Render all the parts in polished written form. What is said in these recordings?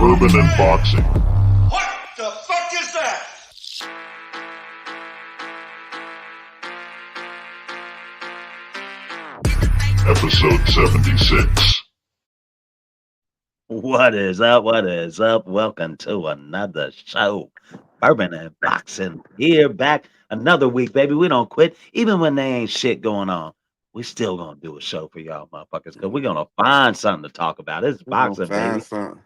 Bourbon and Boxing. What the fuck is that? Episode 76. What is up? What is up? Welcome to another show. Bourbon and Boxing here back another week, baby. We don't quit. Even when there ain't shit going on, we still gonna do a show for y'all motherfuckers because we're gonna find something to talk about. It's We're gonna boxing, baby. find something.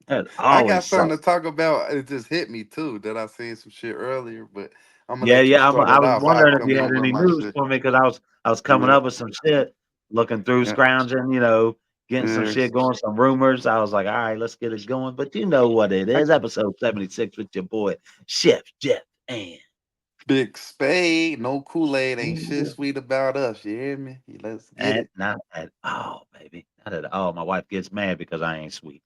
There's I got always something something. to talk about. It just hit me too that I seen some shit earlier, but I'm gonna Yeah, let you yeah. start I it was off. I'll wondering if come you in had with any my news shit. for me because I was coming Yeah, up with some shit, looking through, yeah, scrounging, getting some yeah. shit going, some rumors. I was like, all right, let's get it going. But you know what it I, is, episode 76 with your boy Chef Jeff and Big Spade, no Kool-Aid, ain't shit sweet about us. You hear me? Let's get and it. not at all, baby. Not at all. My wife gets mad because I ain't sweet.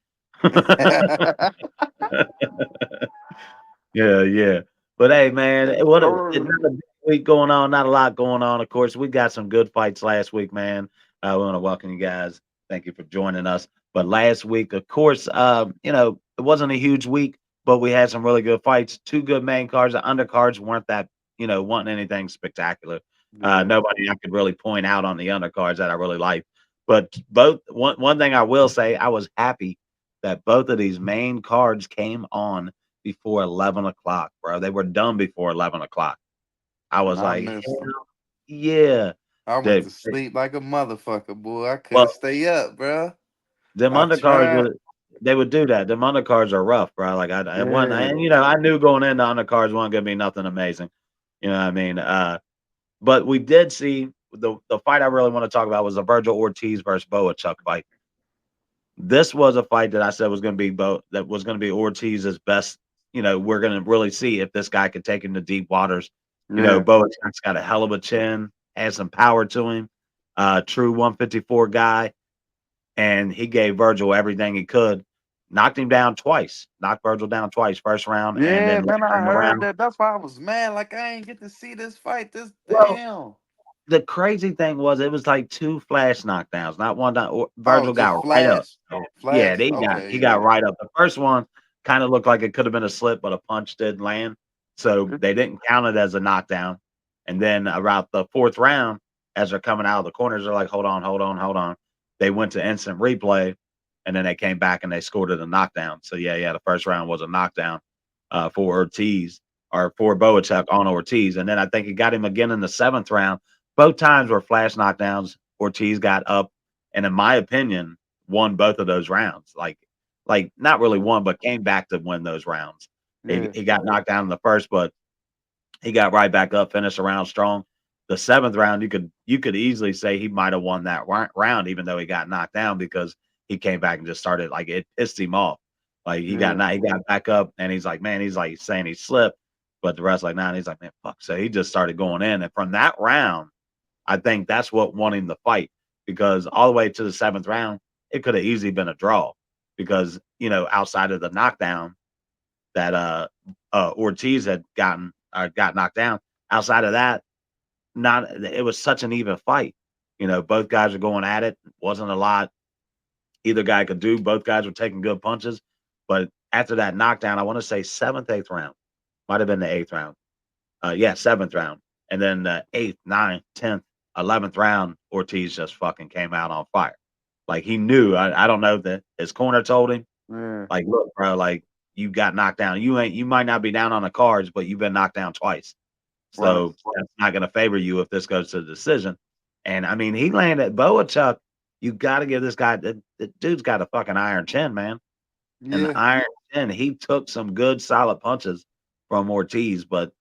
Yeah, yeah. But hey, man, it's not a big week going on, not a lot going on. Of course, we got some good fights last week, man. We want to welcome you guys. Thank you for joining us. But last week, of course, it wasn't a huge week, but we had some really good fights. Two good main cards. The undercards weren't that, wanting anything spectacular. Yeah. Nobody I could really point out on the undercards that I really liked. But one thing I will say, I was happy that both of these main cards came on before 11 o'clock, bro. They were done before 11 o'clock. I And was I like, missed them. hell yeah. I went They, to sleep like a motherfucker, boy. I couldn't well, stay up, bro. them I undercards tried. they would do that. Them undercards are rough, bro. Like I wasn't, Yeah, and I knew going into undercards wasn't gonna be nothing amazing. You know what I mean? But we did see the fight I really want to talk about was the Virgil Ortiz versus Bohachuk fight. This was a fight that I said was going to be that was going to be Ortiz's best. We're going to really see if this guy could take him to deep waters. yeah, Boachuk's got a hell of a chin, has some power to him. True 154 guy, and he gave Virgil everything he could. Knocked him down twice. Knocked Virgil down twice, first round, and yeah, then man. later I in the heard round. that. That's why I was mad. Like I ain't get to see this fight. This Well, damn. the crazy thing was it was like two flash knockdowns, not one. Oh, Virgil just got right up. flash, Yeah, flash. Okay, he got yeah. right up. The first one kind of looked like it could have been a slip, but a punch did land, so they didn't count it as a knockdown. And then around the fourth round, as they're coming out of the corners, they're like, "Hold on, hold on, hold on." They went to instant replay, and then they came back and they scored it a knockdown. So yeah, the first round was a knockdown for Ortiz or for Boachuk on Ortiz, and then I think he got him again in the seventh round. Both times were flash knockdowns. Ortiz got up, and in my opinion, won both of those rounds. Like not really won, but came back to win those rounds. He Yeah, he got knocked down in the first, but he got right back up, finished the round strong. The seventh round, you could easily say he might have won that round, even though he got knocked down because he came back and just started like it pissed him off. Like yeah, he got back up and he's like, man, he's like saying he slipped, but the rest like, nah, and he's like, man, fuck. So he just started going in, and from that round, I think that's what won him the fight because all the way to the seventh round, it could have easily been a draw because outside of the knockdown that Ortiz had got knocked down. Outside of that, not it was such an even fight. Both guys were going at it. Wasn't a lot either guy could do. Both guys were taking good punches, but after that knockdown, I want to say seventh, eighth round, might have been the eighth round. Yeah, seventh round, and then the eighth, ninth, 10th, 11th round, Ortiz just fucking came out on fire. Like he knew. I don't know that his corner told him, yeah. like, look, bro, like you got knocked down. You might not be down on the cards, but you've been knocked down twice. Right. So that's not going to favor you if this goes to the decision. And I mean, he landed Boachuk. You got to give this guy the dude's got a fucking iron chin, man. And the Yeah, iron chin, he took some good solid punches from Ortiz, but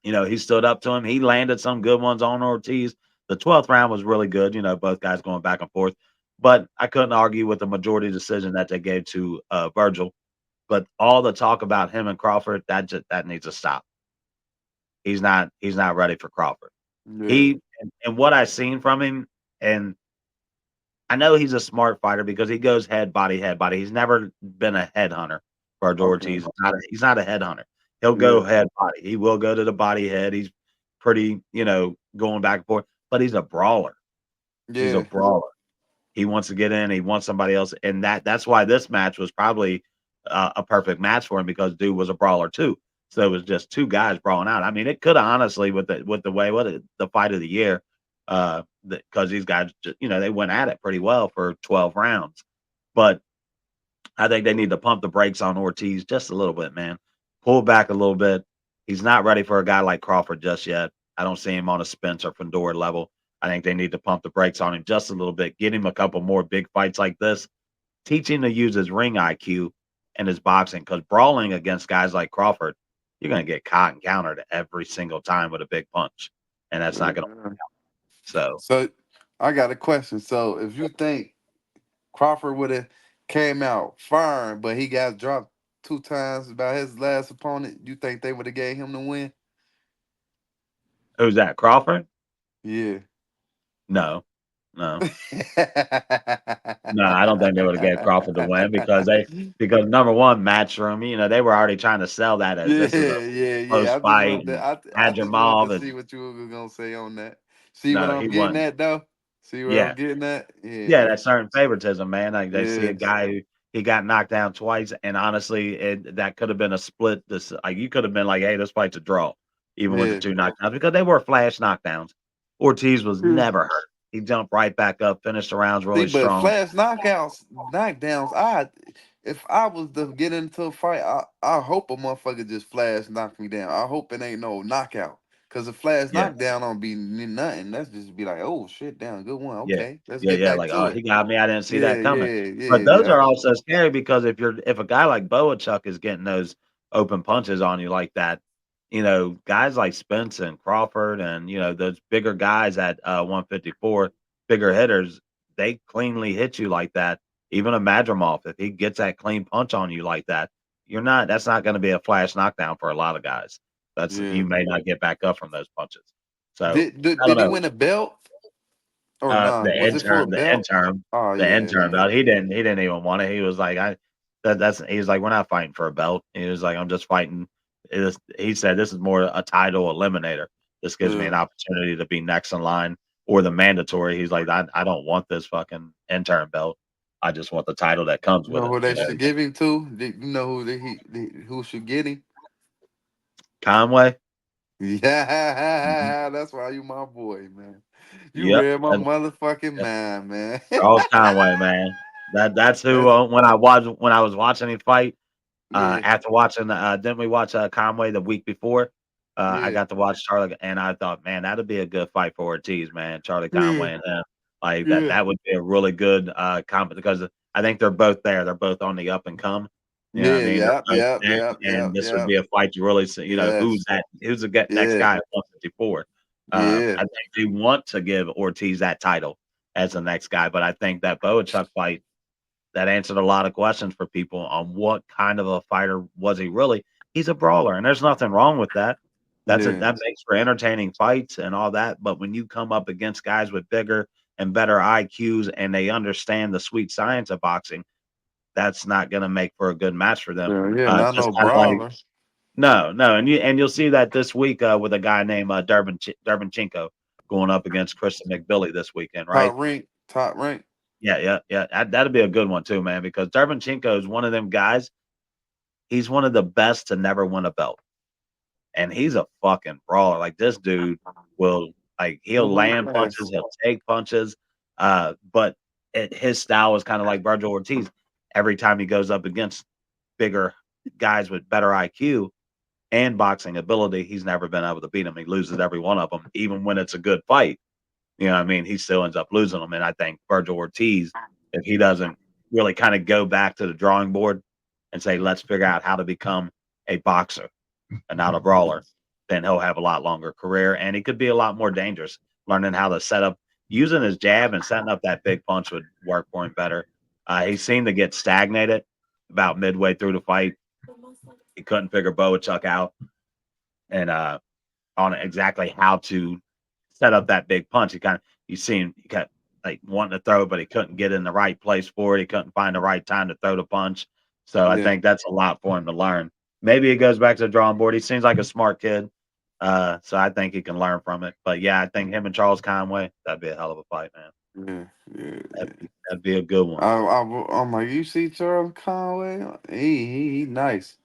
he stood up to him. He landed some good ones on Ortiz. The 12th round was really good. Both guys going back and forth. But I couldn't argue with the majority decision that they gave to Virgil. But all the talk about him and Crawford, that needs to stop. He's not ready for Crawford. yeah, And what I've seen from him, and I know he's a smart fighter because he goes head, body, head, body. He's never been a headhunter. Virgil okay, Ortiz. He's not a headhunter. He'll go yeah, head, body. He will go to the body head. He's pretty, going back and forth, but he's a brawler. He's a yeah, brawler. He wants to get in. He wants somebody else, and that's why this match was probably a perfect match for him because dude was a brawler too. So it was just two guys brawling out. I mean, it could have honestly with the way the fight of the year, because these guys, they went at it pretty well for 12 rounds. But I think they need to pump the brakes on Ortiz just a little bit, man. Pull back a little bit. He's not ready for a guy like Crawford just yet. I don't see him on a Spence or Fedor level. I think they need to pump the brakes on him just a little bit. Get him a couple more big fights like this. Teach him to use his ring IQ and his boxing, because brawling against guys like Crawford, you're going to get caught and countered every single time with a big punch, and that's not going to. Yeah. So So I got a question. So if you think Crawford would have came out firing, but he got dropped 2 times by his last opponent, you think they would have gave him the win? who's that? Crawford? Yeah. No, no. No, I don't think they would have gave Crawford the win because number one, Matchroom, they were already trying to sell that as Yeah, this is a yeah. post I just fight wanted to, and I just wanted to Hadjimov see and what you were gonna say on that. See what no, I'm he getting won. at though? See where I'm Yeah. getting at? Yeah, Yeah. that certain favoritism, man. Like they see a Yeah. guy who he got knocked down twice, and honestly, that could have been a split. This like you could have been like, hey, this fight's a draw, even with the Yeah. two knockdowns because they were flash knockdowns. Ortiz was Hmm. never hurt. He jumped right back up, finished the rounds See, really but strong. flash knockdowns, if I was to get into a fight, I hope a motherfucker just flash knock me down. I hope it ain't no knockout. Cause a flash Yeah. knockdown don't be nothing. That's just be like, oh shit, down, good one. Yeah. Okay, let's Yeah, get yeah, back like, to "Oh, it. he got me, I didn't see Yeah, that coming." yeah, But yeah, those yeah. are also scary because if a guy like Bohachuk is getting those open punches on you like that, guys like Spence and Crawford and, those bigger guys at, 154, bigger hitters, they cleanly hit you like that. Even a Madrimov, if he gets that clean punch on you like that, that's not gonna be a flash knockdown for a lot of guys. Yeah. You may not get back up from those punches. So, Did I don't did he know. win a belt or nah? The Was it for a intern, belt? Oh the yeah, intern yeah, belt. He didn't even want it. He was like, he was like, we're not fighting for a belt. He was like, I'm just fighting. He said, this is more a title eliminator. This gives me yeah. an opportunity to be next in line or the mandatory. He's like, I don't want this fucking intern belt. I just want the title that comes You with know it. who they should give him to? You know who should get him? Conway. Mhm. Yeah, that's why you my boy, man. You Yep. read my And, motherfucking and mind, man. Charles Conway, man. That's who That's when I was watching him fight. yeah, After watching, didn't we watch Conway the week before? I yeah, got to watch Charlie, and I thought, man, that'd be a good fight for Ortiz, man. Charlie yeah, Conway and him, like that. yeah, That would be a really good comp because I think they're both there. They're both on the up and come. You know what I yeah, mean? They're yep, both yep, there, yep, and yep, this would yep. be a fight to really see. Yes, Who's the next yeah, guy at 154. yeah, I think they want to give Ortiz that title as the next guy, but I think that Bohachuk fight that answered a lot of questions for people on what kind of a fighter was he really. He's a brawler, and there's nothing wrong with that. yeah, That makes for entertaining fights and all that. But when you come up against guys with bigger and better IQs and they understand the sweet science of boxing, that's not going to make for a good match for them. yeah, yeah. Not Just no kind of like brawler. no, no, and you'll see that this week with a guy named Durbanchenko going up against Kristen McBilly this weekend, right? Top rank. Yeah, yeah, yeah. That'd be a good one too, man, because Derevyanchenko is one of them guys. He's one of the best to never win a belt, and he's a fucking brawler. Like this dude will, like, he'll land punches, he'll take punches, but his style is kind of like Virgil Ortiz. Every time he goes up against bigger guys with better IQ and boxing ability, he's never been able to beat him. He loses every one of them, even when it's a good fight. You know what I mean? He still ends up losing them. And I think Virgil Ortiz, if he doesn't really kind of go back to the drawing board and say, let's figure out how to become a boxer and not a brawler, then he'll have a lot longer career. And he could be a lot more dangerous, learning how to set up, using his jab and setting up that big punch would work for him better. He seemed to get stagnated about midway through the fight. He couldn't figure Bohachuk out and on exactly how to set up that big punch. You see him, he kept like wanting to throw, but he couldn't get in the right place for it. He couldn't find the right time to throw the punch. So I Yeah, think that's a lot for him to learn. Maybe he goes back to the drawing board. He seems like a smart kid. So I think he can learn from it. But yeah, I think him and Charles Conway, that'd be a hell of a fight, man. yeah, yeah, That'd yeah. be That'd be a good one. I'm like, you see Charles Conway? He nice.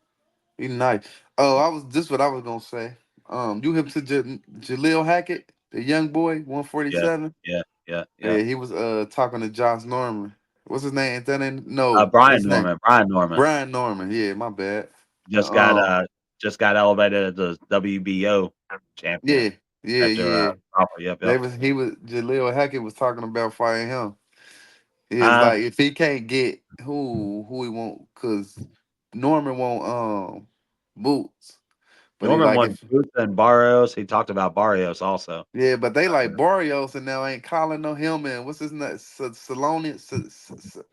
He nice. Oh, I was this what I was gonna say. You hip to Jaleel Hackett, the young boy, Yeah, 147. yeah, yeah, yeah. Yeah, he was talking to Josh Norman. What's his name? That ain't no Brian his name. Norman. Brian Norman Brian Norman. Yeah, my bad. just got Um, just got elevated as the WBO champion yeah, yeah, after yeah. Crawford. Yep, They yep. was he was Jaleel Hackett was talking about fighting him. It's Uh like if he can't get who he want, cause Norman want Boots, but he Norman like won if Boots and Barrios. He talked about Barrios also. yeah, but they like Barrios and now ain't calling no him and what's his name? Salonian,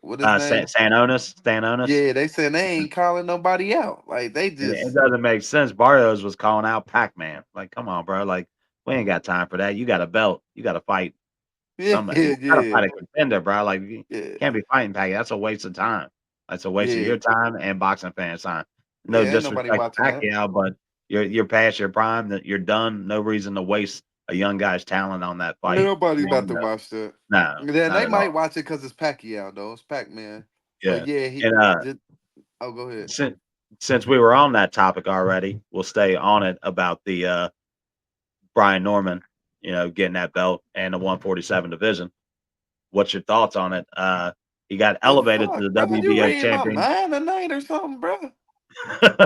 what his name? Stanonis. Yeah, they said they ain't calling nobody out. Like they It just doesn't make sense. Barrios was calling out Pac-Man. Like, come on, bro. Like, we ain't got time for that. You got a belt. You got to fight yeah, somebody. yeah, You got to yeah, fight a contender, bro. Like, you yeah, can't be fighting Pac. That's a waste of time. That's a waste of yeah, your time and boxing fans' time. No yeah. Ain't nobody disrespect to watching that. Pacquiao, but you're past your prime. That you're done. No reason to waste a young guy's talent on that Ain't fight. nobody about And, to watch that. no, Then not they at might all. watch it because it's Pacquiao though. It's Pac Man. But Yeah. yeah, he And just. Oh, go ahead. since since we were on that topic already, we'll stay on it about the Brian Norman, getting that belt and the 147 division. What's your thoughts on it? He got The elevated to fuck, the bro? You WBO reading my champion. mind tonight or something, bro?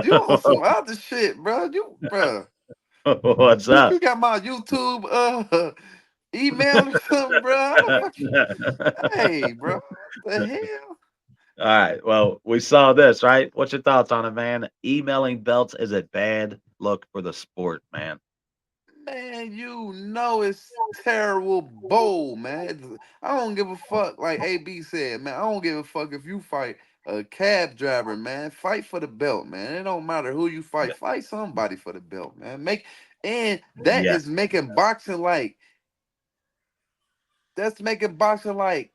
You on some other shit, bro? Bro, What's you up? got my YouTube email or something, bro? How the fuck? Hey, bro, what the hell? All right. Well, we saw this, right? What's your thoughts on it, man? Emailing belts is a bad look for the sport, man. Man, you know it's terrible bowl, man. I don't give a fuck. Like AB said, man, I don't give a fuck if you fight a cab driver, man. Fight for the belt, man. It don't matter who you fight. Fight somebody for the belt, man. And that Yes. is making boxing like that's making boxing like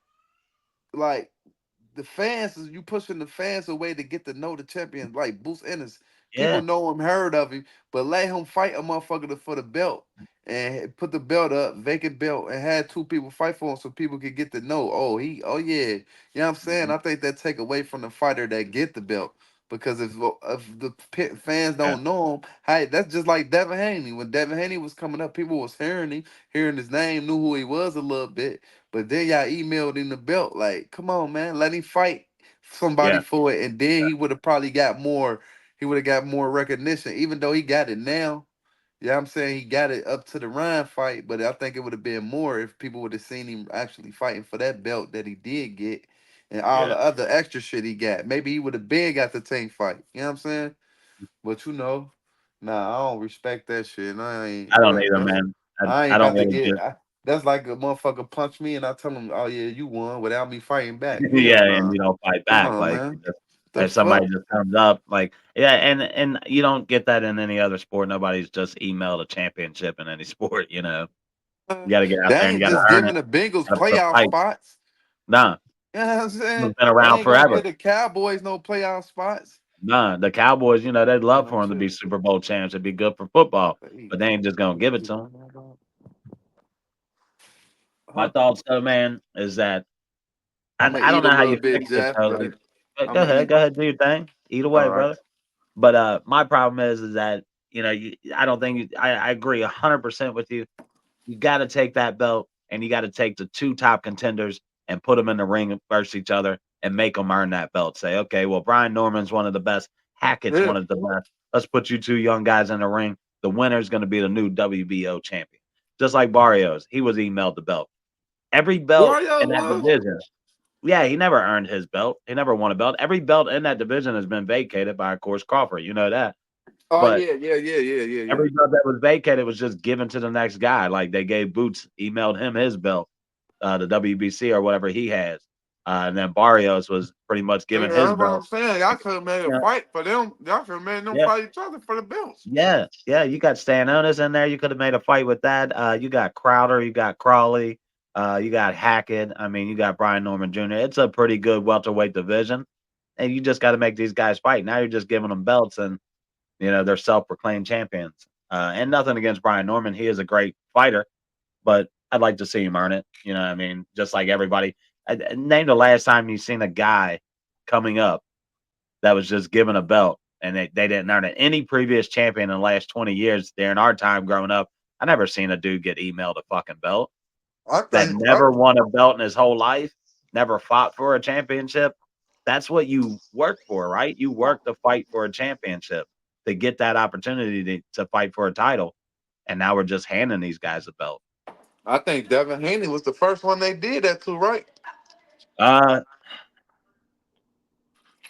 the fans is you pushing the fans away to get to know the champion like Bruce Ennis. People Yeah. know him, heard of him, but let him fight a motherfucker for the belt and put the belt up, vacant belt, and had two people fight for him so people could get to know. Oh yeah, you know what I'm saying? Mhm. I think that take away from the fighter that get the belt. Because if the fans Yeah. don't know him, hey, that's just like Devin Haney. When Devin Haney was coming up, people was hearing him, hearing his name, knew who he was a little bit. But then y'all emailed him the belt. Like, come on, man, let him fight somebody Yeah. for it, and then he would have probably got more. He would have got more recognition, even though he got it now. Yeah, I'm saying he got it up to the Ryan fight, but I think it would have been more if people would have seen him actually fighting for that belt that he did get, and all Yeah. the other extra shit he got. Maybe he would have been got the tank fight. You know what I'm saying? But nah, I don't respect that shit. And I I ain't, don't bro. either, man. I ain't I don't about to really get. just That's like a motherfucker punch me and I tell him, "Oh yeah, you won," without me fighting back. Hell yeah, and no. you don't fight Come back. on, Like man. The if somebody fuck? just comes up, like yeah, and you don't get that in any other sport. Nobody's just emailed a championship in any sport. You got to get out They there and ain't you got to just earn giving it. the Bengals Got to put up playoff fight. spots. Nah, You know what I'm saying? it's been They around ain't gonna forever. get the Cowboys no playoff spots. Nah, the Cowboys, they'd love No for them to be shit. Super Bowl champs. It'd be good for football, Hey, but they ain't just gonna give it to them. My huh? thoughts, though, man, is that I'm gonna I don't eat a know how little you bit, fix this Jeff, though. but Like, I'm gonna eat. go ahead, do your thing. Eat All away, right. brother. But my problem is that I don't think I agree 100% with you. You got to take that belt and you got to take the two top contenders and put them in the ring versus each other and make them earn that belt. Say, okay, well, Brian Norman's one of the best. Hackett's Yeah. one of the best. Let's put you two young guys in the ring. The winner's going to be the new WBO champion. Just like Barrios, he was emailed the belt. Every belt Warriors in that was. division. Yeah, he never earned his belt. He never won a belt. Every belt in that division has been vacated by, of course, Crawford. You know that. Oh But yeah, yeah. every belt that was vacated was just given to the next guy. Like they gave Boots, emailed him his belt, the WBC or whatever he has. And then Barrios was pretty much Yeah, given his that's what belt. I'm saying. Y'all could have made a Yeah, fight for them. Y'all could have made them yeah, fight each other for the belts. yeah. You got Stanonis in there. You could have made a fight with that. You got Crowder. You got Crawley. You got Hackett. I mean, you got Brian Norman Jr. It's a pretty good welterweight division, and you just got to make these guys fight. Now you're just giving them belts, and they're self-proclaimed champions. And nothing against Brian Norman. He is a great fighter, but I'd like to see him earn it. You know what I mean? Just like everybody. Name the last time you seen a guy coming up that was just given a belt and they didn't earn it. Any previous champion in the last 20 years during our time growing up, I never seen a dude get emailed a fucking belt I that think never won a belt in his whole life, never fought for a championship. That's what you work for, right? You work to fight for a championship to get that opportunity to fight for a title. And now we're just handing these guys a belt. I think Devin Haney was the first one they did that to, right? Uh,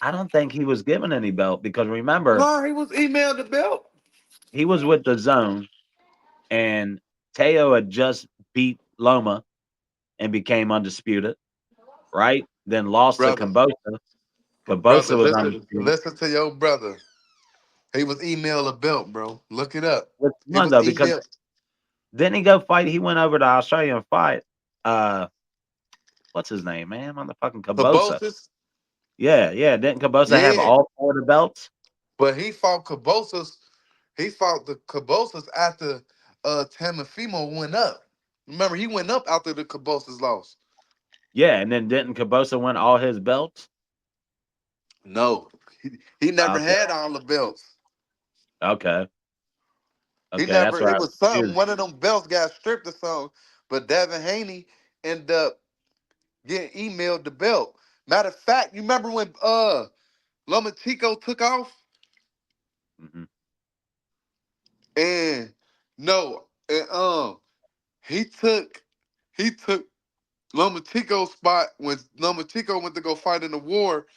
I don't think he was given any belt because remember, No, he was emailed the belt. he was with the zone and Teo had just beat Loma and became undisputed, right? Then lost to Brother, Kambosa. brother, Kambosa was listen, undisputed. listen to your brother. He was emailed a belt, bro. Look it up. Which He one was though? Because emailed didn't he go fight? He went over to Australia and fight. Uh, what's his name, man? Motherfucking Kambosa. Cabosas. Yeah, yeah. Didn't Kambosa have Yeah, all four of the belts? but he fought Cabosas. He fought the Cabosas after Tamafimo went up. Remember, he went up after the Cabosas lost. Yeah, and then didn't Kambosa win all his belts? No, he never Okay, had all the belts. okay, He okay. That's never. where It I was was something. confused. One of them belts got stripped or something. But Devin Haney ended up getting emailed the belt. Matter of fact, you remember when Lomachenko took off Hmm. and no, and he took Lomachenko's spot when Lomachenko went to go fight in the war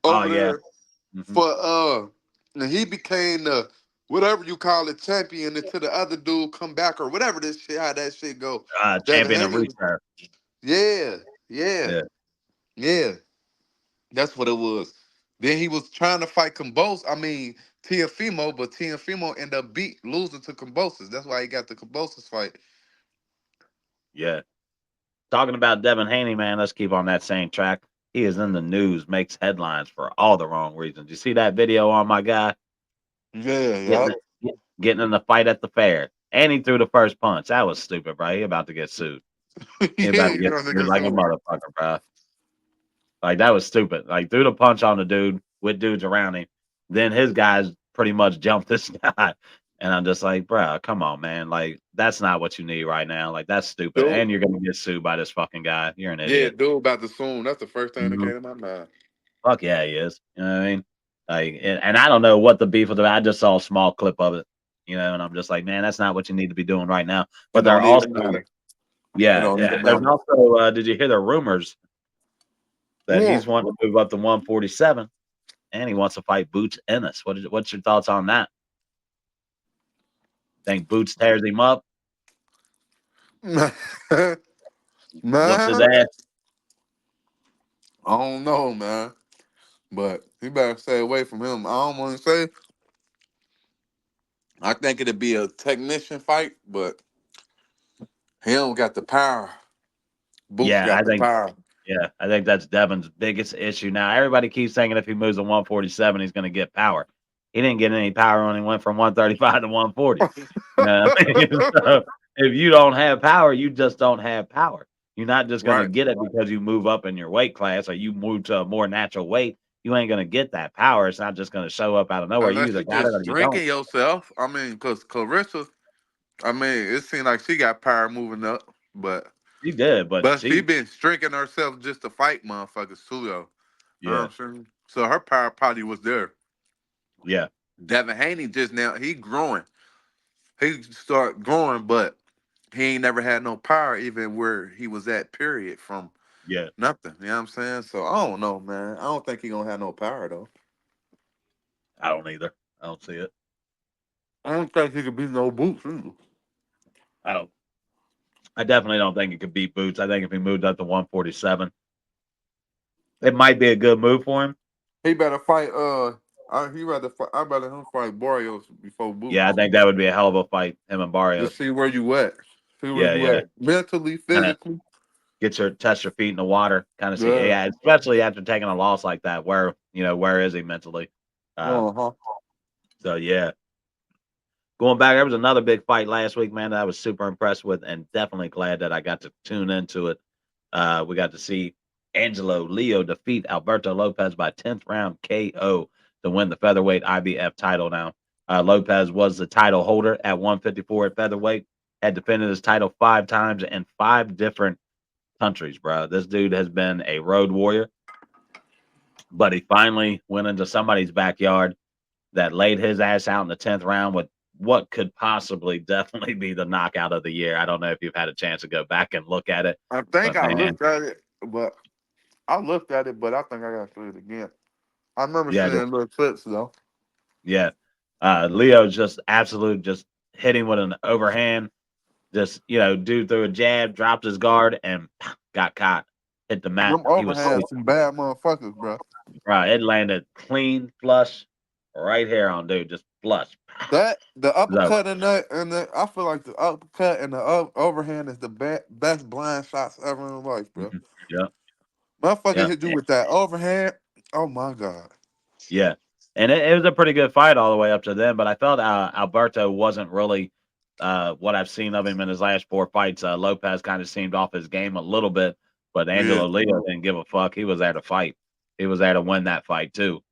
Oh over yeah. there Hmm. for and he became the whatever you call it champion until the other dude come back or whatever this shit how that shit go. Devin Champion of Haney was reserve. yeah, yeah, Yeah, yeah. That's what it was. Then he was trying to fight Combos. I mean Tiafimo, but Tiafimo ended up losing to Combosas. That's why he got the Combosas fight. yeah. Talking about Devin Haney, man. Let's keep on that same track. He is in the news, makes headlines for all the wrong reasons. You see that video on my guy Yeah, getting yeah. getting in the fight at the fair, and he threw the first punch. That was stupid, bro. He about to get sued. He Yeah, about to you get know sued niggas like a do. motherfucker, bro. Like that was stupid. Like threw the punch on the dude with dudes around him. Then his guys pretty much jumped this guy. And I'm just like, bro, come on, man. Like, that's not what you need right now. Like, that's stupid. Dude. And you're gonna get sued by this fucking guy. You're an Yeah, idiot. dude about to soon. That's the first thing that Mhm. came to my mind. Fuck yeah, he is. You know what I mean? Like, and I don't know what the beef was about. I just saw a small clip of it, and I'm just like, man, that's not what you need to be doing right now. It But they're don't also, even matter. It yeah, don't yeah. even There's matter. also, did you hear the rumors that Yeah. he's wanting to move up to 147 and he wants to fight Boots Ennis? What's your thoughts on that? Think Boots tears him up, whoops his Man, ass? I don't know, man. But he better stay away from him. I don't want to say. I think it'd be a technician fight, but he don't got the power. Boots Yeah, got the power. I think that's Devin's biggest issue now. Everybody keeps saying if he moves to 147, he's going to get power. He didn't get any power when he went from 135 to 140. You know what I mean? So if you don't have power, you just don't have power. You're not just going to Right. get it because you move up in your weight class or you move to a more natural weight. You ain't going to get that power. It's not just going to show up out of nowhere. You Unless either you got it just or you don't. drinking yourself. I mean, because Clarissa, I mean, it seemed like she got power moving up, She did, but but she she, been drinking herself just to fight motherfuckers too, though. You know what yeah, I'm saying? So her power probably was there. yeah, Devin Haney just now, he growing. He start growing, but he ain't never had no power even where he was at, period, from yeah. nothing. You know what I'm saying? So I don't know, man. I don't think he gonna have no power though. I don't either. I don't see it. I don't think he could be no boots either. I don't. I definitely don't think it could beat Boots. I think if he moved up to 147, it might be a good move for him. He better fight. He rather fight. I rather him fight Barrios before Yeah, I Boots. think that would be a hell of a fight, him and To Barrios. see where you at. See where Yeah, you yeah. at mentally, Kind of physically. test your feet in the water, kind of see. Yeah. Yeah, especially after taking a loss like that. Where is he mentally? Uh, Uh huh. so yeah. Going back, there was another big fight last week, man, that I was super impressed with, and definitely glad that I got to tune into it. We got to see Angelo Leo defeat Alberto Lopez by 10th round KO to win the featherweight IBF title. Now, Lopez was the title holder at 154 at featherweight, had defended his title 5 times in 5 different countries, bro. This dude has been a road warrior, but he finally went into somebody's backyard that laid his ass out in the 10th round with what could possibly definitely be the knockout of the year. I don't know if you've had a chance to go back and look at it, I think but I man, looked at it, but I think I got to see it again. I remember yeah, seeing little clips though. yeah. Leo's just absolute, just hitting with an overhand. Just dude threw a jab, dropped his guard, and got caught. Hit the mat. Them He was overhands, sleeping. some bad motherfuckers, bro. Right, it landed clean flush right here on dude, just flush. That the It's over. uppercut and the I feel like the uppercut and the overhand is the best blind shots ever in life, bro. Mhm. Yeah, Motherfucker yeah. hit you with that overhand. Oh my god. Yeah, and it was a pretty good fight all the way up to then, but I felt Alberto wasn't really what I've seen of him in his last 4 fights. Lopez kind of seemed off his game a little bit, but Yeah. Angelo Leo didn't give a fuck. He was there to fight. He was there to win that fight too.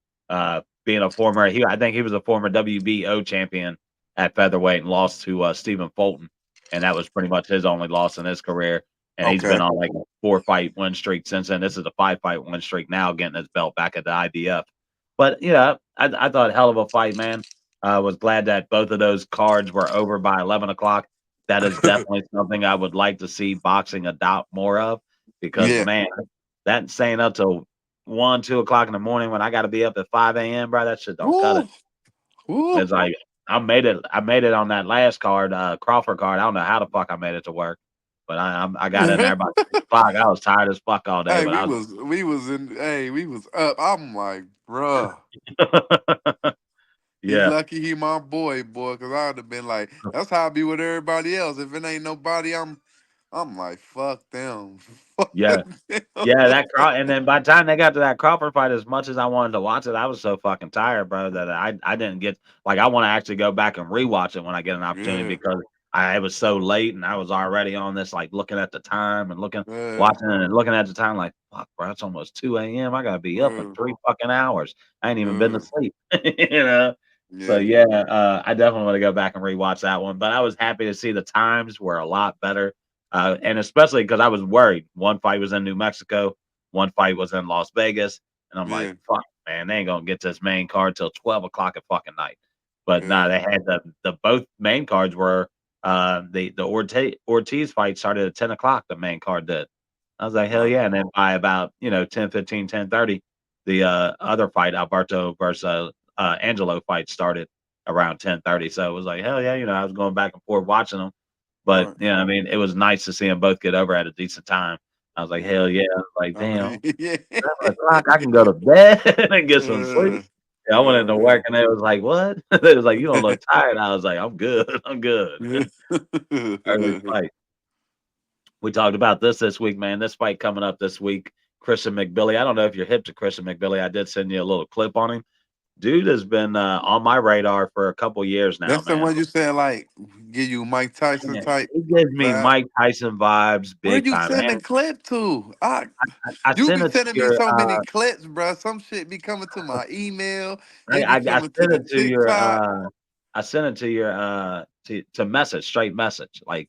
Being a former, I think he was a former WBO champion at featherweight and lost to Stephen Fulton, and that was pretty much his only loss in his career. And he's been Okay. on like a 4 fight win streak since then. This is a 5 fight win streak now, getting his belt back at the IBF. But yeah, I thought hell of a fight, man. I was glad that both of those cards were over by 11 o'clock. That is definitely something I would like to see boxing adopt more of because Yeah. man, that staying up till 1, 2 o'clock in the morning when I got to be up at 5 a.m., bro, that shit don't cut it. Woo. Woo. It's like I made it on that last card, Crawford card. I don't know how the fuck I made it to work, but I got in there by 6 o'clock. I was tired as fuck all day, Hey, but I was we was up. I'm like, bruh. He yeah. lucky he my boy, cause I'd have been like, that's how I be with everybody else. If it ain't nobody, I'm like, fuck them. Fuck Yeah. them. Yeah, and then by the time they got to that Crawford fight, as much as I wanted to watch it, I was so fucking tired, bro, that I didn't get like I want to actually go back and rewatch it when I get an opportunity Yeah, because I it was so late and I was already on this like looking at the time and yeah, watching it and looking at the time like fuck, bro, it's almost 2 a.m. I gotta be up in yeah, 3 fucking hours. I ain't even been to yeah, sleep, you know. So yeah, yeah, I definitely want to go back and rewatch that one. But I was happy to see the times were a lot better. And especially because I was worried. One fight was in New Mexico, one fight was in Las Vegas, and I'm like, yeah, "Fuck, man, they ain't gonna get this main card till 12 o'clock at fucking night." But nah, yeah. they had the both main cards were the Ortiz fight started at 10 o'clock. The main card did. I was like, hell Right, yeah! And then by about 10:15, 10:30, the other fight, Alberto versus Angelo fight started around 10:30. So it was like, hell yeah! I was going back and forth watching them. But, right. I mean, it was nice to see them both get over at a decent time. I was like, Yeah. "Hell yeah." I was like, I "Damn, mean, yeah, 7 o'clock, I can go to bed and get some sleep." yeah, Yeah, I went into yeah, work and they was like, "What?" They was like, "You don't look tired." I was like, "I'm good. I'm good." yeah. Early fight. We talked about this week, man. This fight coming up this week, Christian McBilly. I don't know if you're hip to Christian McBilly. I did send you a little clip on him. Dude has been, on my radar for a couple years now, That's the man. one you said like give you Mike Tyson Yeah, type he gives me vibe. Mike Tyson vibes Where big you time, send the man. clip to? I You sent be it to sending me your, so many clips, bro. Some shit be coming to my email. I It be I I coming to sent the it to your, TikTok. I sent it to your, to message, straight message, like,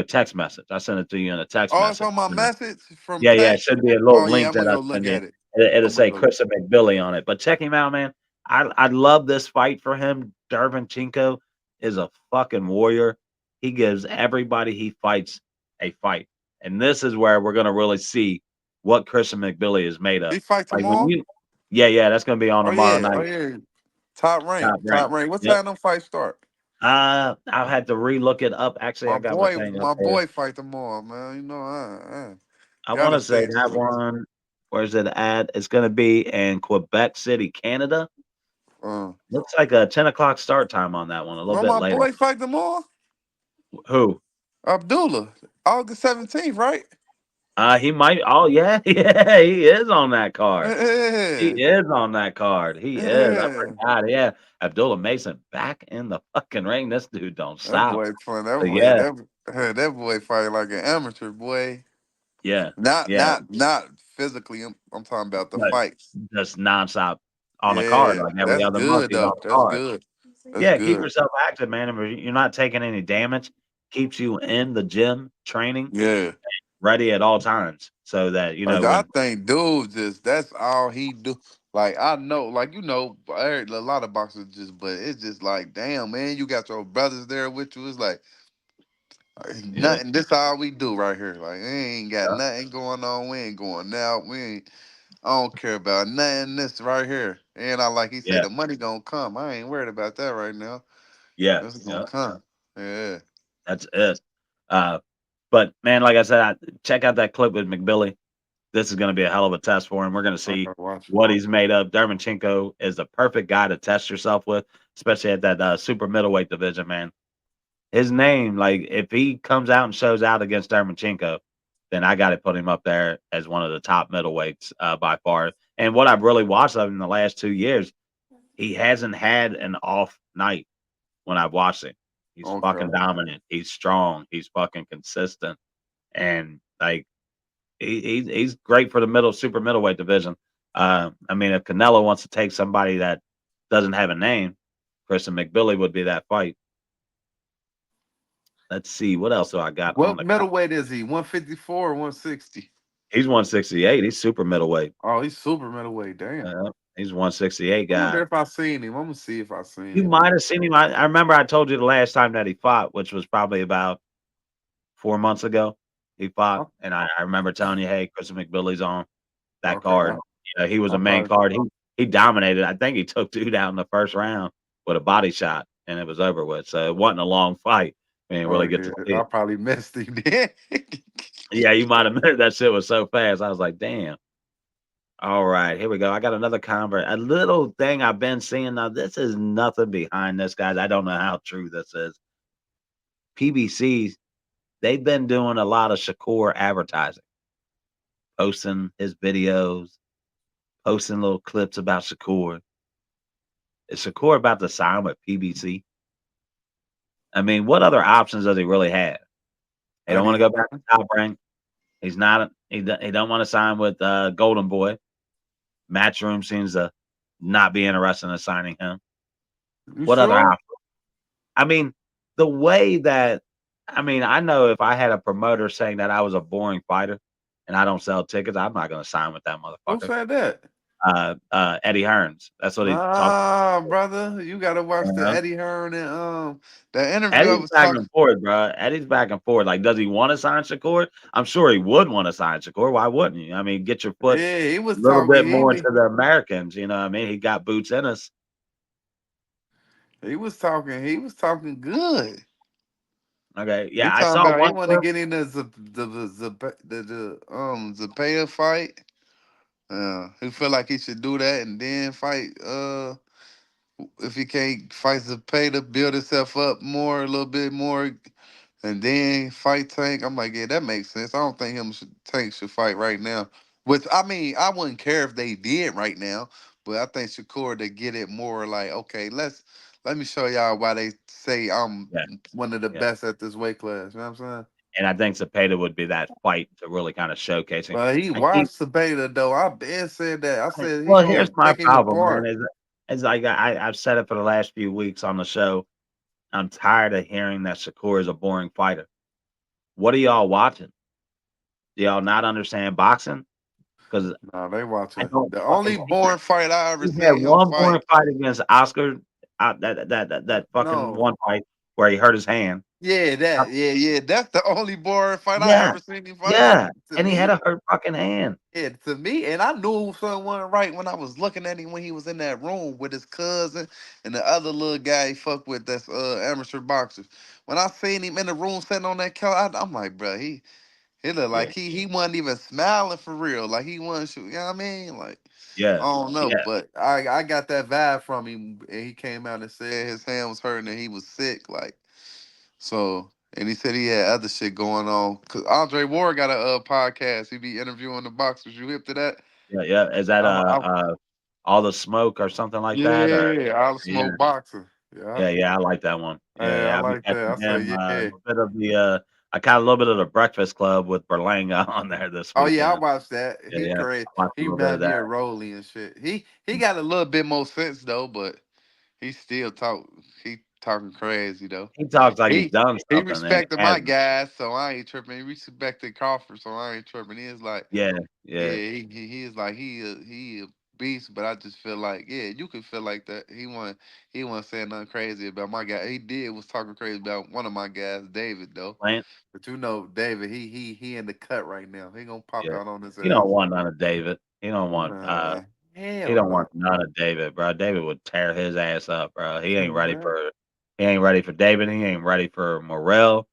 text message. I sent it to you in a text Oh, it's message. on my message from Yeah, yeah, it text. should be a little Oh yeah, link I'm gonna that I go look send you. at it. It'll I'm gonna say go. Christian McBilly on it, but check him out, man. I love this fight for him. Derevyanchenko is a fucking warrior. He gives everybody he fights a fight, and this is where we're gonna really see what Christian McBilly is made of. He fight Like when tomorrow. yeah, that's gonna be on Oh tomorrow yeah, night. oh yeah. Top rank, Top rank. top rank. What Yep. time them fights start? I'll have to relook it up. Actually, I got my thing up My here. boy fight tomorrow, man. You know, I want gotta to say stay that tuned. one. Where's it at? It's going to be in Quebec City, Canada. Uh, Looks like a 10 o'clock start time on that one. A little no, bit my later. boy fight tomorrow. Who? Abdullah, August 17th, right? He might. Oh yeah, yeah. He is on that card. He Yeah, is on that card. He is. I yeah. forgot. Yeah, Abdullah Mason back in the fucking ring. This dude don't That stop. boy fun. That So boy, yeah, that boy fight like an amateur boy. Yeah, Not yeah, not not physically. I'm talking about the but fights. just nonstop on a card, Yeah, like every that's other month good he's on though. a That's card. good. That's Yeah, keep good. yourself active, man. And you're not taking any damage. Keeps you in the gym training, Yeah. ready at all times, so that Like I when think dude just that's all he do. Like I know, like a lot of boxers just, but it's just like, damn man, you got your brothers there with you. It's like yeah, nothing. This all we do right here. Like we ain't got yeah, nothing going on. We ain't going out. We ain't. I don't care about nothing. This right here. And I like he said, yeah, the money gonna come. I ain't worried about that right now. yeah, It's gonna yeah, come. Yeah. that's it. Uh, but man, like I said, check out that clip with McBilly. This is going to be a hell of a test for him. We're going to I see gotta watch it. what he's made of. Dermanchenko is the perfect guy to test yourself with, especially at that super middleweight division, man. His name, like, if he comes out and shows out against Dermanchenko, then I got to put him up there as one of the top middleweights by far. And what I've really watched of him in the last 2 years, he hasn't had an off night when I've watched him. He's fucking Okay. dominant. He's strong. He's fucking consistent. And like he's great for the super middleweight division. I mean, if Canelo wants to take somebody that doesn't have a name, Christian McBilly would be that fight. Let's see what else do I got on What the. middleweight is he? 154 or 160? He's 168. He's super middleweight. Oh, he's super middleweight. Damn. He's 168 I wonder guy. if I seen him. I'm gonna see if I seen You him. might have seen him. I remember I told you the last time that he fought, which was probably about 4 months ago. He fought, Oh, and I remember telling you, "Hey, Christian McBilly's on that okay. card." He was a I main probably card. He dominated. I think he took dude out in the first round with a body shot, and it was over with. So it wasn't a long fight. We didn't oh really get yeah. to see I it. probably missed him then. Yeah, you might have admitted that shit was so fast. I was like, damn. All right, here we go. I got another convert. A little thing I've been seeing now. This is nothing behind this, guys. I don't know how true this is. PBC, they've been doing a lot of Shakur advertising, posting his videos, posting little clips about Shakur. Is Shakur about to sign with PBC? I mean, what other options does he really have? He don't want to Eddie go back to Hearn. Top Rank. He's not. He don't want to sign with Golden Boy. Matchroom seems to not be interested in signing him. You What other sure? options? I mean, the way that I know if I had a promoter saying that I was a boring fighter and I don't sell tickets, I'm not going to sign with that Who motherfucker. said that? Eddie Hearns. That's what he talked. Nah, brother. You gotta watch the About. Eddie Hearn and the interview I Eddie's was back talking. and forth, bro. Eddie's back and forth. Like, does he want to sign Shakur? I'm sure he would want to sign Shakur. Why wouldn't you? I mean, get your foot Yeah, he a was little bit talking. more into the Americans. You know what I mean? He got boots in us. He was talking. He was talking good. Okay. He Yeah, I talking saw about he one want to clip. get in the Zapata fight. He feel like he should do that and then fight. If he can't fight Zapata, build himself up more, a little bit more, and then fight Tank. I'm like, yeah, that makes sense. I don't think Tank should fight right now. Which I mean, I wouldn't care if they did right now, but I think Shakur to get it more like, okay, let me show y'all why they say I'm Yeah. one of the Yeah. best at this weight class. You know what I'm saying? And I think Zepeda would be that fight to really kind of showcasing But he and keep. watched the beta though. I been said that. I said he Well, gonna here's my pick him problem, man. apart. Is like I've said it for the last few weeks on the show. I'm tired of hearing that Shakur is a boring fighter. What are y'all watching? Do y'all not understand boxing? Because Nah, they I watching. don't The only fucking care. born fight I ever He had seen him one fight. boring fight against Oscar. That fucking No. one fight where he hurt his hand. Yeah, Uh, yeah. That's the only boring fight I Yeah, ever seen him fight. yeah, To and he had me, a hurt fucking hand. yeah, to me, and I knew someone right when I was looking at him when he was in that room with his cousin and the other little guy he fucked with that's amateur boxers. When I seen him in the room sitting on that couch, I'm like, bro, he looked Yeah, like he wasn't even smiling for real. Like he wasn't, you know what I mean? Like I yeah, don't know, yeah, but I got that vibe from him, and he came out and said his hand was hurting and he was sick, like. So, and he said he had other shit going on. Cause Andre Ward got a podcast. He be interviewing the boxers. You hip to that? yeah, yeah. Is that I all the smoke or something like that? Or yeah, I'll yeah, smoke boxing. Yeah, yeah, yeah. I like that one. Yeah, hey, I yeah. I'll be like that. I catching say him a yeah. bit of the. I caught a little bit of the Breakfast Club with Berlanga on there this Oh yeah, I weekend. watched that. Yeah, He yeah, crazy. I watched a He little bit of remind me that. of Rolly and shit. He got a little bit more sense though, but he still talk. He talking crazy though. He talks like he's He done he something and he respected my hasn't. guys, so I ain't tripping. He respected Crawford, so I ain't tripping. He's like, Yeah, yeah, yeah, he is like he a beast, but I just feel like yeah, you can feel like that. He wasn't saying nothing crazy about my guy. He did was talking crazy about one of my guys, David though. Lance. But you know, David, he in the cut right now. He gonna pop Yeah, out on his he don't ass. want none of David. Nah, He hell don't want no. none of David, bro. David would tear his ass up, bro. He ain't ready Bruh. for. He ain't ready for David. He ain't ready for Morrell.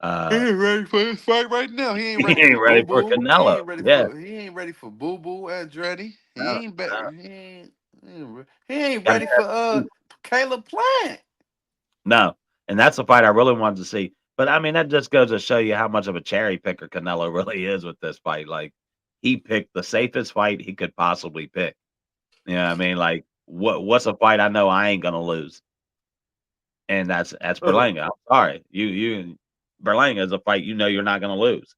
He Uh, ain't ready for his fight right now. He ain't he ready for ain't ready Boo for Boo. Canelo. Yeah, He ain't ready for Boo Boo Andretti. He no, ain't no. better. He ain't Gotta ready have for two. Caleb Plant. No, and that's the fight I really wanted to see. But I mean, that just goes to show you how much of a cherry picker Canelo really is with this fight. Like, he picked the safest fight he could possibly pick. You know what I mean? Like, what's a fight I know I ain't gonna lose? And that's Uh, Berlanga. I'm sorry. Berlanga is a fight you know you're not gonna lose.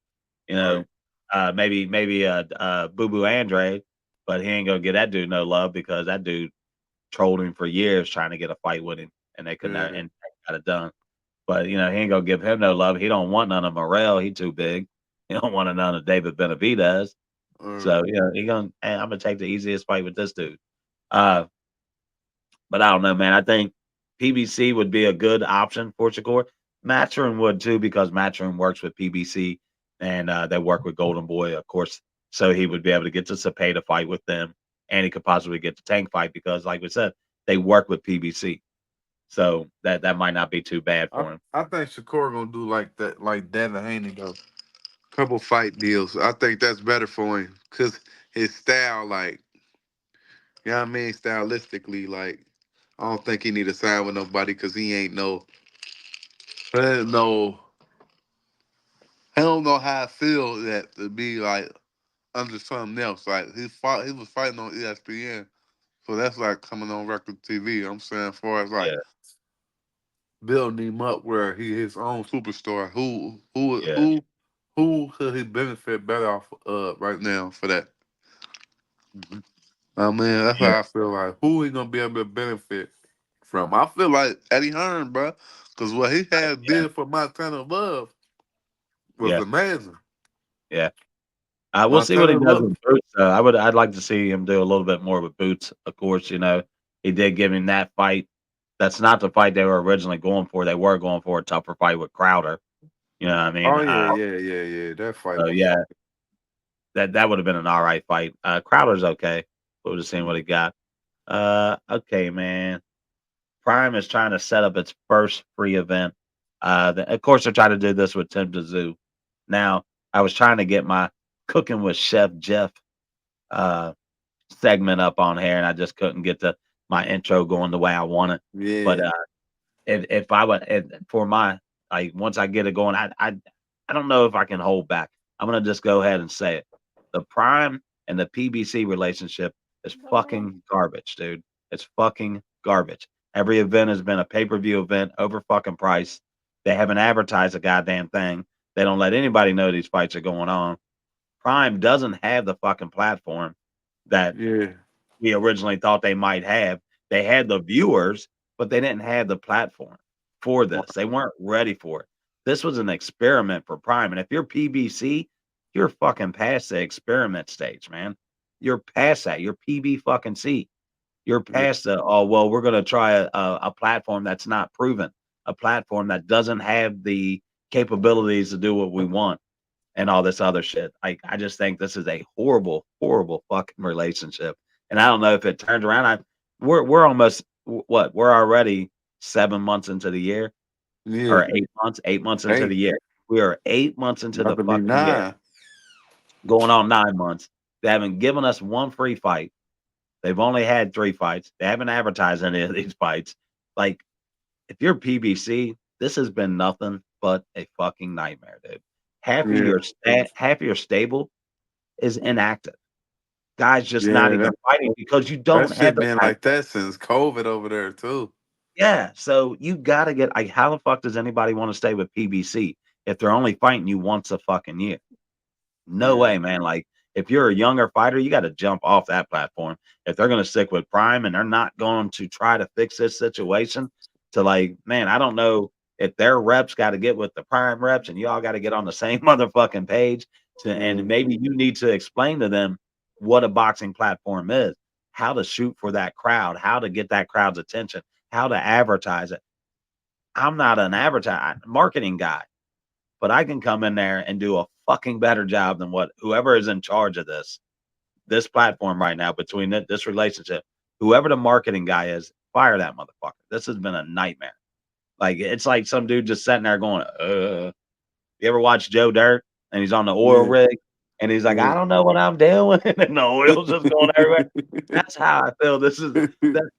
You right. know, maybe Boo Boo Andre, but he ain't gonna get that dude no love because that dude trolled him for years trying to get a fight with him, and they could not Yeah. and got it done. But he ain't gonna give him no love. He don't want none of Morrell. He too big. He don't want none of David Benavidez. Uh, So he gonna. Hey, I'm gonna take the easiest fight with this dude. Uh, but I don't know, man. I think PBC would be a good option for Shakur. Matchroom would too because Matchroom works with PBC and they work with Golden Boy, of course. So he would be able to get to Cepeda fight with them, and he could possibly get the Tank fight because, like we said, they work with PBC. So that might not be too bad I for him. I think Shakur gonna do like that, like Devin Haney though. Couple fight deals. I think that's better for him because his style, like, you know what I mean, stylistically, like, I don't think he need to sign with nobody because he ain't no, no. I don't know how I feel that to be like under something else. Like he was fighting on ESPN, so that's like coming on record TV. I'm saying, as far as like Yeah, building him up where he his own superstar. yeah, Who could he benefit better off right now for that? I mean, that's yeah, how I feel like. Who he gonna be able to benefit from? I feel like Eddie Hearn, bro, because what he had yeah, did for Montana Love was yeah, amazing. yeah. We'll see what he Montana does Love, with Boots. I'd like to see him do a little bit more with Boots. Of course, he did give him that fight. That's not the fight they were originally going for. They were going for a tougher fight with Crowder. You know what I mean? oh yeah. That fight So was yeah, that would have been an all right fight. Crowder's okay. We'll just see what he got. Okay, man. Prime is trying to set up its first free event. Of course, they're trying to do this with Tim Tszyu. Now, I was trying to get my cooking with Chef Jeff uh, segment up on here, and I just couldn't get my intro going the way I want it. But yeah. if I would for my like once I get it going, I don't know if I can hold back. I'm gonna just go ahead and say it. The Prime and the PBC relationship is fucking garbage, dude. It's fucking garbage. Every event has been a pay-per-view event over fucking price. They haven't advertised a goddamn thing. They don't let anybody know these fights are going on. Prime doesn't have the fucking platform that Yeah, we originally thought they might have. They had the viewers, but they didn't have the platform for this. They weren't ready for it. This was an experiment for Prime. And if you're PBC, you're fucking past the experiment stage, man. You're past that. You're PB fucking C. You're yeah, past the, oh, well, we're going to try a platform that's not proven, a platform that doesn't have the capabilities to do what we want and all this other shit. Like, I just think this is a horrible, horrible fucking relationship. And I don't know if it turns around. We're almost what? We're already 7 months into the year, yeah. or 8 months, 8 months into the Hey, year. We are 8 months into about the to be fucking year, 9. going on 9 months. They haven't given us one free fight. They've only had three fights. They haven't advertised any of these fights. Like, if you're PBC, this has been nothing but a fucking nightmare, dude. Yeah, Half of your stable is inactive. Guys just not yeah. even fighting because you That don't have shit the been like platform. that since COVID over there too. Yeah, so you gotta get like how the fuck does anybody want to stay with PBC? if they're only fighting you once a fucking year. No Yeah. way, man. Like, if you're a younger fighter, you got to jump off that platform. If they're going to stick with Prime and they're not going to try to fix this situation, to like, man, I don't know if their reps got to get with the Prime reps and y'all got to get on the same motherfucking page to, and Yeah. maybe you need to explain to them what a boxing platform is, how to shoot for that crowd, how to get that crowd's attention, how to advertise it. I'm not an marketing guy, but I can come in there and do a fucking better job than what whoever is in charge of this platform right now between this relationship. Whoever the marketing guy is, fire that motherfucker. This has been a nightmare. Like it's like some dude just sitting there going, You ever watch Joe Dirt and he's on the oil Yeah. rig and he's like, I don't know what I'm doing, and the oil's just going everywhere. That's how I feel. That's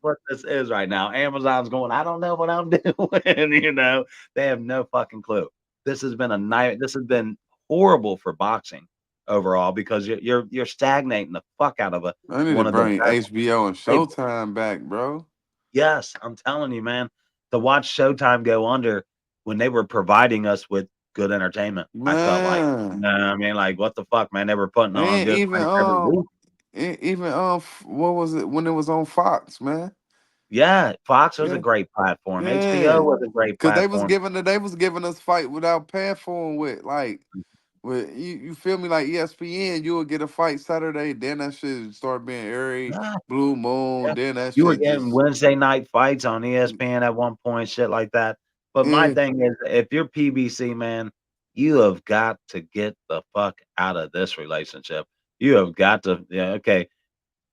what this is right now. Amazon's going, I don't know what I'm doing. They have no fucking clue. This has been a night. This has been horrible for boxing overall because you're stagnating the fuck out of I need to one of the bring best HBO and tables. Showtime back, bro. Yes, I'm telling you, man. To watch Showtime go under when they were providing us with good entertainment, I felt like. You Man. know what I mean? Like, what the fuck, man? They were putting on And good even fights every week. even what was it when it was on Fox, man? Yeah, Fox was a Yeah. great platform. HBO Yeah. was a great Cause platform. they was giving us fight without paying for 'em with like with you feel me like ESPN, you would get a fight Saturday, then that shit start being every Yeah, blue moon, yeah. then that You were shit getting just Wednesday night fights on ESPN at one point, shit like that. But my yeah, thing is, if you're PBC, man, you have got to get the fuck out of this relationship. You have got to, yeah, okay,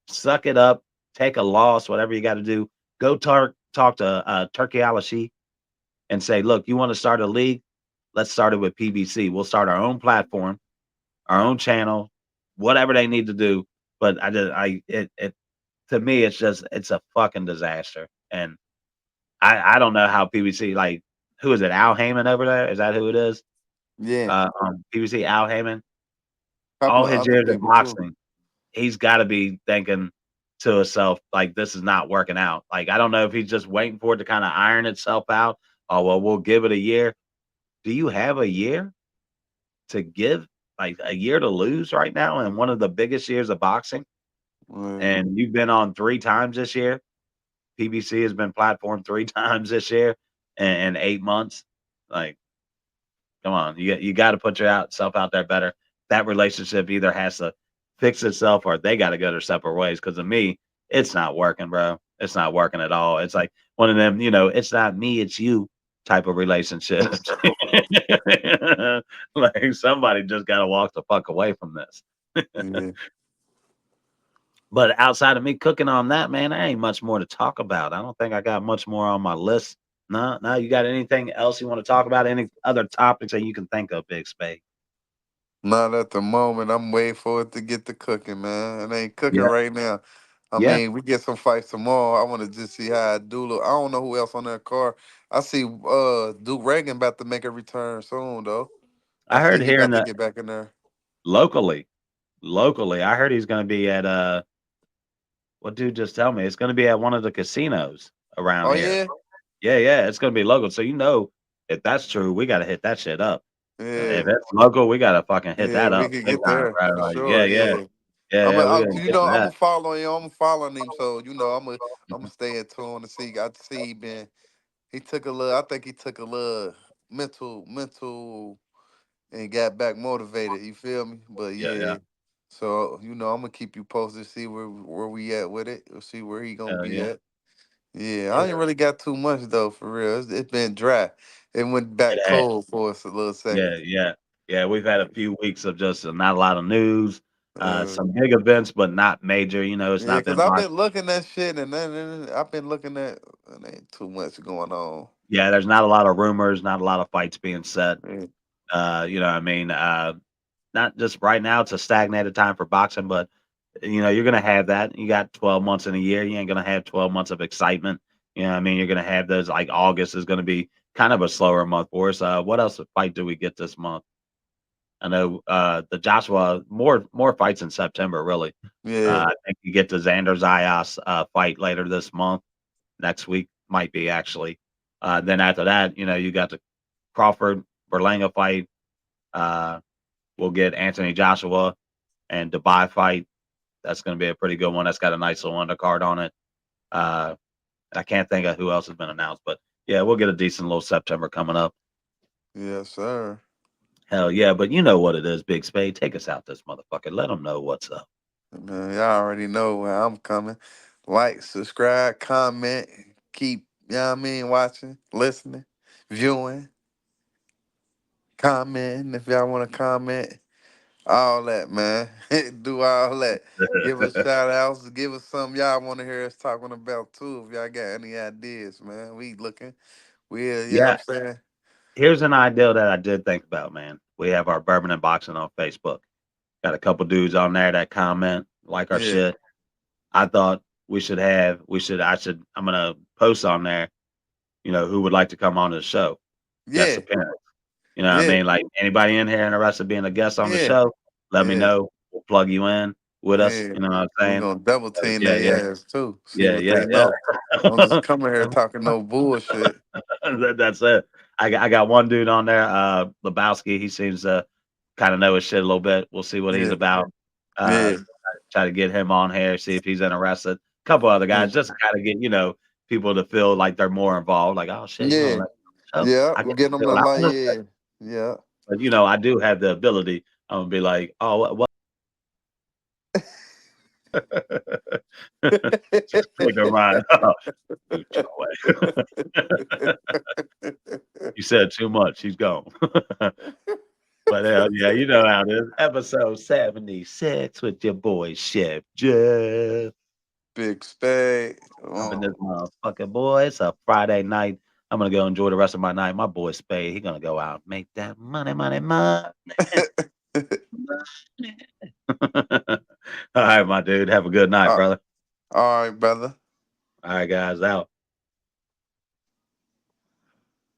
suck it up, take a loss, whatever you got to do. Go talk to Turkey Al-Sheikh and say, look, you want to start a league? Let's start it with PBC. We'll start our own platform, our own channel, whatever they need to do. But it to me, it's a fucking disaster. And I don't know how PBC like who is it? Al Heyman over there? Is that who it is? yeah, PBC Al Heyman. couple All of his other years in people too. boxing, he's got to be thinking to himself like this is not working out. Like I don't know if he's just waiting for it to kind of iron itself out. Oh well, we'll give it a year. Do you have a year to give? Like a year to lose right now in one of the biggest years of boxing, Yeah. and you've been on 3 times this year. PBC has been platformed 3 times this year in 8 months. Like, come on, you got to put yourself out there better. That relationship either has to fix itself or they got to go their separate ways. Because to me, it's not working, bro. It's not working at all. It's like one of them, it's not me, it's you type of relationships. Like somebody just got to walk the fuck away from this. Yeah. But outside of me cooking on that, man, there ain't much more to talk about. I don't think I got much more on my list. No, no, you got anything else you want to talk about? Any other topics that you can think of, Big Spade? Not at the moment. I'm waiting for it to get to cooking, man. It ain't cooking Yeah, right now. I yeah. mean, we get some fights tomorrow. I want to just see how I do look. I don't know who else on that card. I see Duke Reagan about to make a return soon though. I I see heard he here in about to the get back in there. locally, locally, I heard he's going to be at what dude just tell me? It's going to be at one of the casinos around Oh here. yeah? Yeah, yeah, it's going to be local. So if that's true, we got to hit that shit up. If Yeah. it's local, we got to fucking hit Yeah, that we up could big get time, there right? for Like, yeah, sure. yeah, Yeah. yeah, yeah. We got to You get know, to I'm that. gonna follow him. I'm following him, so I'm Mhm. gonna stay in tune to see. I see he took a little. I think he took a little mental, and got back motivated. You feel me? But Yeah, yeah, yeah. So I'm gonna keep you posted. See where we at with it. See where he gonna be yeah. at. Yeah, Yeah, I ain't really got too much though, for real. It's been dry. It went it back has. cold for us a little second. Yeah, yeah, yeah. We've had a few weeks of just not a lot of news, Uh, some big events, but not major. It's yeah, not cause been I've box. been looking at shit, and then I've been looking at and ain't too much going on. Yeah, there's not a lot of rumors, not a lot of fights being set. Yeah, You know, what I mean, not just right now. It's a stagnated time for boxing, but you're gonna have that. You got 12 months in a year. You ain't gonna have 12 months of excitement. You know, what I mean, you're gonna have those. Like August is gonna be kind of a slower month for us. What else fight do we get this month? I know the Joshua more fights in September. Really, yeah, I think you get the Xander Zayas fight later this month. Next week might be actually. Then after that, you got the Crawford Berlanga fight. We'll get Anthony Joshua and Dubai fight. That's going to be a pretty good one. That's got a nice little undercard on it. I can't think of who else has been announced, but yeah, we'll get a decent little September coming up. Yes, sir. Hell yeah, but you know what it is, Big Spade. Take us out this motherfucker. Let them know what's up. Man, y'all already know where I'm coming. Like, subscribe, comment, keep, you know what I mean, watching, listening, viewing, commenting if y'all want to comment. All that, man. Do all that. Give us shout outs. Give us something y'all want to hear us talking about too. If y'all got any ideas, man. We looking. You know Yeah, what I'm saying? here's an idea that I did think about, man. We have our Bourbon and Boxing on Facebook. Got a couple dudes on there that comment, like our Yeah. shit. I thought I'm gonna post on there, who would like to come on the show, guest Yeah. appearance. You know what I Yeah. mean? Like anybody in here interested in being a guest on the Yeah. show, let me Yeah. know. We'll plug you in with us. Yeah. You know what I'm We're saying? gonna double team Yeah, yeah, their ass too. See yeah, what yeah, they yeah. know. Don't just come in here talking no bullshit. That's it. I got one dude on there, Lebowski. He seems to kind of know his shit a little bit. We'll see what he's Yeah. about. Uh, Yeah. try to get him on here, see if he's interested. A couple other Yeah. guys, just to kind of get people to feel like they're more involved. Like, oh shit, you Yeah. want to show? Yeah. I get Get to them say to what I like, want to say. yeah. Yeah. But I do have the ability. I'm gonna be like, oh, what? Just click a ride. Dude, get away. You said too much. He's gone. But hell yeah, you know how it is. Episode 76 with your boy Chef Jeff. Big spade. Up in this motherfucker, boy. It's a Friday night. I'm gonna go enjoy the rest of my night. My boy Spade, he gonna go out and make that money, money, money. All right, my dude. Have a good night, all brother. right, brother. All right, guys. Out.